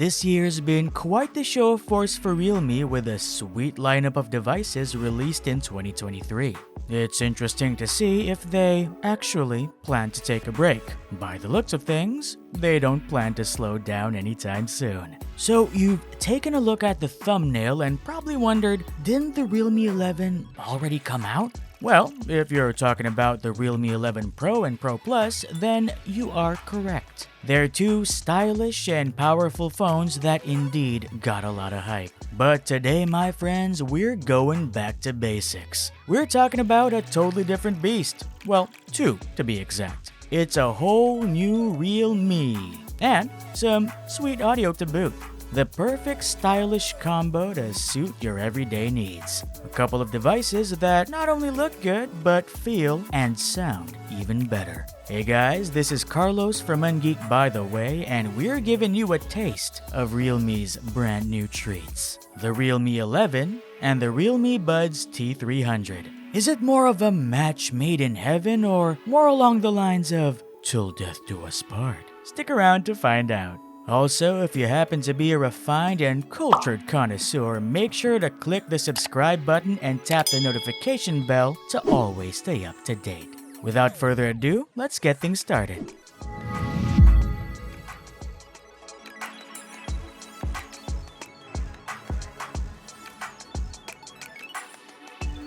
This year's been quite the show of force for realme with a sweet lineup of devices released in 2023. It's interesting to see if they actually plan to take a break. By the looks of things, they don't plan to slow down anytime soon. So you've taken a look at the thumbnail and probably wondered, didn't the Realme 11 already come out? Well, if you're talking about the Realme 11 Pro and Pro Plus, then you are correct. They're two stylish and powerful phones that indeed got a lot of hype. But today, my friends, we're going back to basics. We're talking about a totally different beast. Well, two to be exact. It's a whole new Realme and some sweet audio to boot. The perfect stylish combo to suit your everyday needs. A couple of devices that not only look good, but feel and sound even better. Hey guys, this is Carlos from Ungeek by the way, and we're giving you a taste of Realme's brand new treats. The Realme 11 and the Realme Buds T300. Is it more of a match made in heaven or more along the lines of till death do us part? Stick around to find out. Also, if you happen to be a refined and cultured connoisseur, make sure to click the subscribe button and tap the notification bell to always stay up to date. Without further ado, let's get things started.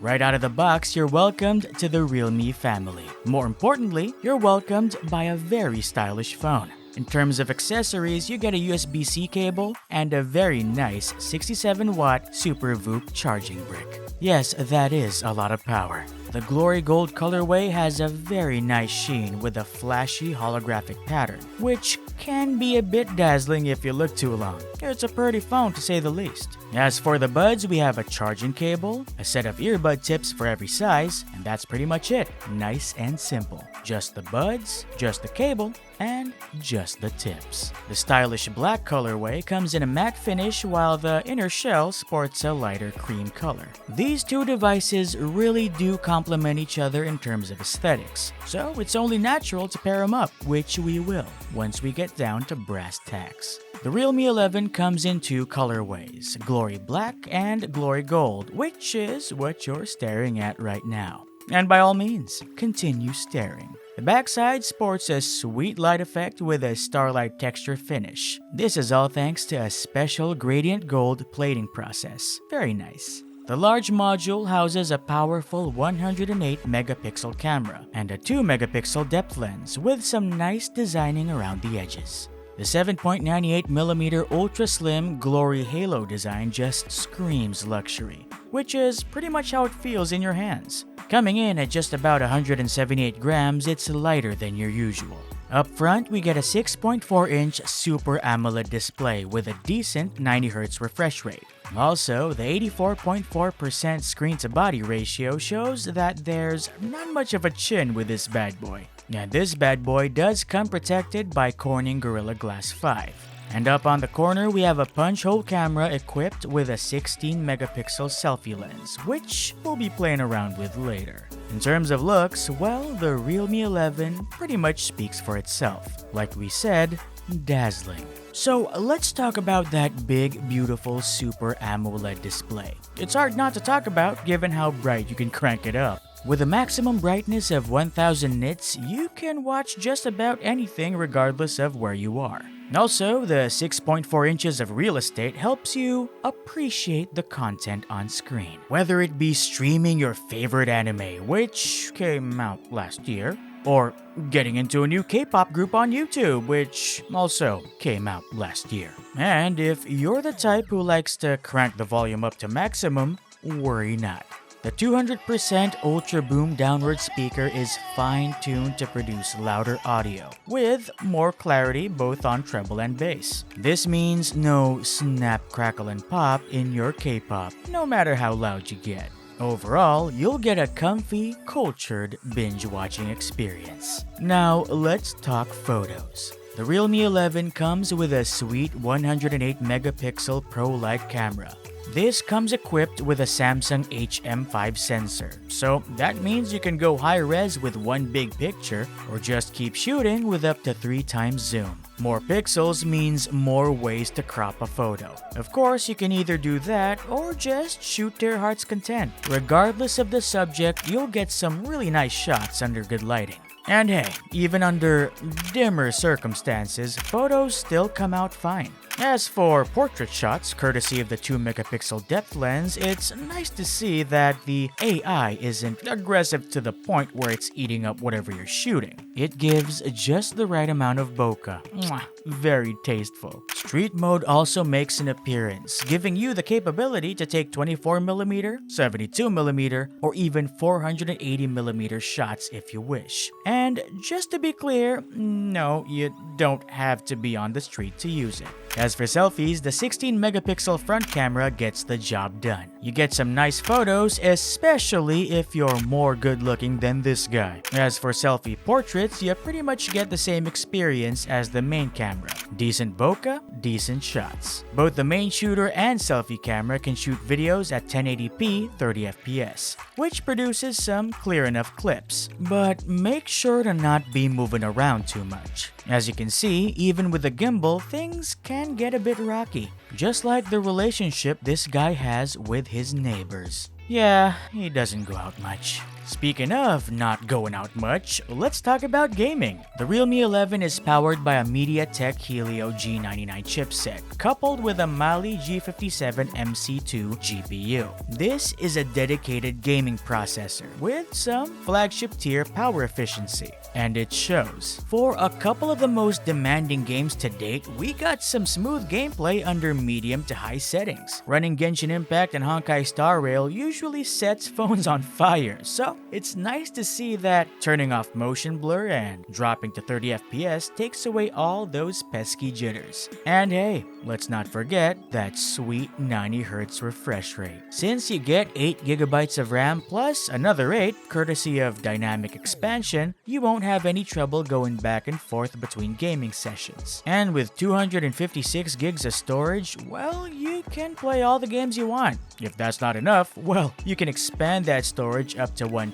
Right out of the box, you're welcomed to the Realme family. More importantly, you're welcomed by a very stylish phone. In terms of accessories, you get a USB-C cable and a very nice 67-watt SuperVOOC charging brick. Yes, that is a lot of power. The Glory Gold colorway has a very nice sheen with a flashy holographic pattern, which can be a bit dazzling if you look too long. It's a pretty phone to say the least. As for the buds, we have a charging cable, a set of earbud tips for every size, and that's pretty much it. Nice and simple. Just the buds, just the cable, and just the tips. The stylish black colorway comes in a matte finish while the inner shell sports a lighter cream color. These two devices really do complement each other in terms of aesthetics, so it's only natural to pair them up, which we will once we get down to brass tacks. The Realme 11 comes in two colorways, Glory Black and Glory Gold, which is what you're staring at right now. And by all means, continue staring. The backside sports a sweet light effect with a starlight texture finish. This is all thanks to a special gradient gold plating process. Very nice. The large module houses a powerful 108 megapixel camera and a 2 megapixel depth lens with some nice designing around the edges. The 7.98mm ultra slim Glory Halo design just screams luxury, which is pretty much how it feels in your hands. Coming in at just about 178 grams, it's lighter than your usual. Up front, we get a 6.4-inch Super AMOLED display with a decent 90Hz refresh rate. Also, the 84.4% screen-to-body ratio shows that there's not much of a chin with this bad boy. And this bad boy does come protected by Corning Gorilla Glass 5. And up on the corner, we have a punch hole camera equipped with a 16 megapixel selfie lens, which we'll be playing around with later. In terms of looks, well, the Realme 11 pretty much speaks for itself. Like we said, dazzling. So let's talk about that big, beautiful Super AMOLED display. It's hard not to talk about given how bright you can crank it up. With a maximum brightness of 1000 nits, you can watch just about anything regardless of where you are. Also, the 6.4 inches of real estate helps you appreciate the content on screen. Whether it be streaming your favorite anime, which came out last year, or getting into a new K-pop group on YouTube, which also came out last year. And if you're the type who likes to crank the volume up to maximum, worry not. The 200% Ultra Boom downward speaker is fine-tuned to produce louder audio, with more clarity both on treble and bass. This means no snap, crackle, and pop in your K-pop, no matter how loud you get. Overall, you'll get a comfy, cultured binge-watching experience. Now, let's talk photos. The Realme 11 comes with a sweet 108 megapixel Pro Light camera. This comes equipped with a Samsung HM5 sensor, so that means you can go high res with one big picture or just keep shooting with up to 3 times zoom. More pixels means more ways to crop a photo. Of course, you can either do that or just shoot to your heart's content. Regardless of the subject, you'll get some really nice shots under good lighting. And hey, even under dimmer circumstances, photos still come out fine. As for portrait shots, courtesy of the 2-megapixel depth lens, it's nice to see that the AI isn't aggressive to the point where it's eating up whatever you're shooting. It gives just the right amount of bokeh. Mwah, very tasteful. Street mode also makes an appearance, giving you the capability to take 24mm, 72mm, or even 480mm shots if you wish. And just to be clear, no, you don't have to be on the street to use it. As for selfies, the 16-megapixel front camera gets the job done. You get some nice photos, especially if you're more good-looking than this guy. As for selfie portraits, you pretty much get the same experience as the main camera. Decent bokeh, decent shots. Both the main shooter and selfie camera can shoot videos at 1080p 30fps, which produces some clear enough clips. But make sure to not be moving around too much. As you can see, even with the gimbal, things can get a bit rocky. Just like the relationship this guy has with his neighbors. Yeah, he doesn't go out much. Speaking of not going out much, let's talk about gaming. The Realme 11 is powered by a MediaTek Helio G99 chipset, coupled with a Mali G57 MC2 GPU. This is a dedicated gaming processor with some flagship tier power efficiency, and it shows. For a couple of the most demanding games to date, we got some smooth gameplay under medium to high settings. Running Genshin Impact and Honkai Star Rail usually sets phones on fire, so it's nice to see that turning off motion blur and dropping to 30fps takes away all those pesky jitters. And hey, let's not forget that sweet 90Hz refresh rate. Since you get 8GB of RAM plus another 8 courtesy of dynamic expansion, you won't have any trouble going back and forth between gaming sessions. And with 256 gigs of storage, well, you can play all the games you want. If that's not enough, well, you can expand that storage up to 1TB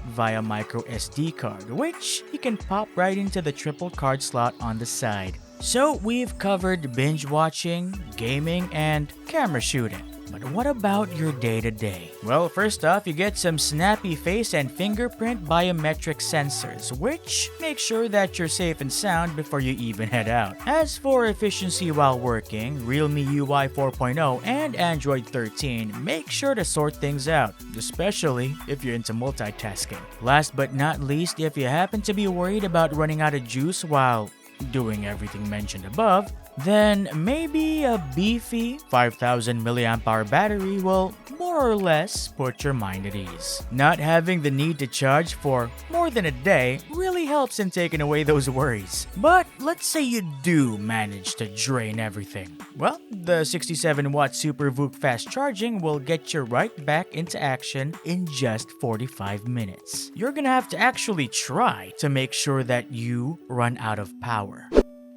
via micro SD card, which you can pop right into the triple card slot on the side. So we've covered binge watching, gaming, and camera shooting. But what about your day-to-day? Well, first off, you get some snappy face and fingerprint biometric sensors, which make sure that you're safe and sound before you even head out. As for efficiency while working, Realme UI 4.0 and Android 13 make sure to sort things out, especially if you're into multitasking. Last but not least, if you happen to be worried about running out of juice while doing everything mentioned above, then maybe a beefy 5000 mAh battery will more or less put your mind at ease. Not having the need to charge for more than a day really helps in taking away those worries. But let's say you do manage to drain everything. Well, the 67-watt SuperVOOC Flash Charging will get you right back into action in just 45 minutes. You're gonna have to actually try to make sure that you run out of power.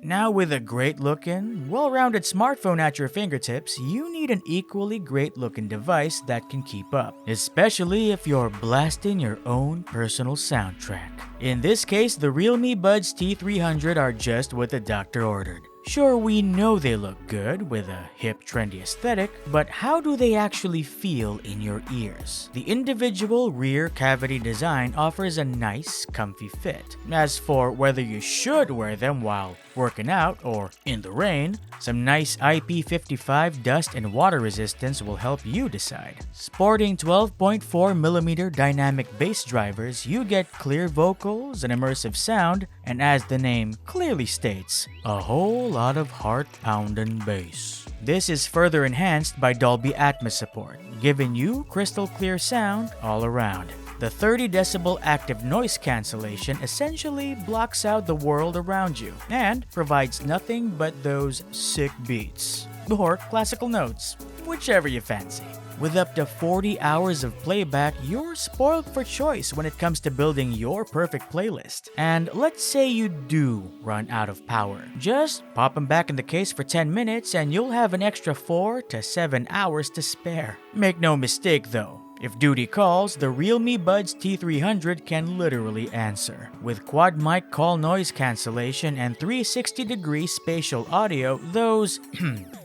Now, with a great-looking, well-rounded smartphone at your fingertips, you need an equally great-looking device that can keep up, especially if you're blasting your own personal soundtrack. In this case, the Realme Buds T300 are just what the doctor ordered. Sure, we know they look good with a hip, trendy aesthetic, but how do they actually feel in your ears? The individual rear cavity design offers a nice, comfy fit. As for whether you should wear them while working out or in the rain, some nice IP55 dust and water resistance will help you decide. Sporting 12.4mm dynamic bass drivers, you get clear vocals, an immersive sound, and as the name clearly states, a whole lot of heart-pounding bass. This is further enhanced by Dolby Atmos support, giving you crystal clear sound all around. The 30 decibel active noise cancellation essentially blocks out the world around you and provides nothing but those sick beats or classical notes, whichever you fancy. With up to 40 hours of playback, you're spoiled for choice when it comes to building your perfect playlist. And let's say you do run out of power. Just pop them back in the case for 10 minutes and you'll have an extra 4 to 7 hours to spare. Make no mistake though, if duty calls, the realme Buds T300 can literally answer. With quad mic call noise cancellation and 360-degree spatial audio, those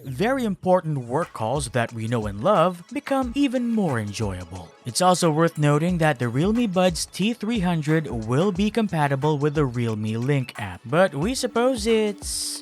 very important work calls that we know and love become even more enjoyable. It's also worth noting that the realme Buds T300 will be compatible with the Realme Link app, but we suppose it's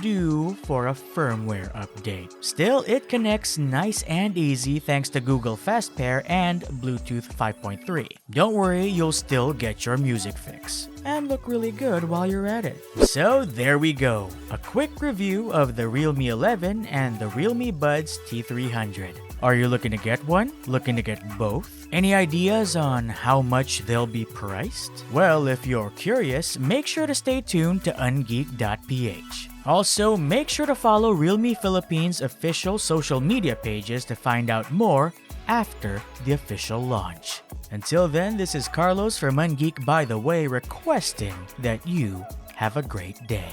due for a firmware update. Still, it connects nice and easy thanks to Google Fast Pair and Bluetooth 5.3. Don't worry, you'll still get your music fix and look really good while you're at it. So there we go, a quick review of the Realme 11 and the Realme Buds T300. Are you looking to get one? Looking to get both? Any ideas on how much they'll be priced? Well, if you're curious, make sure to stay tuned to ungeek.ph. Also, make sure to follow Realme Philippines' official social media pages to find out more after the official launch. Until then, this is Carlos from Ungeek by the way requesting that you have a great day.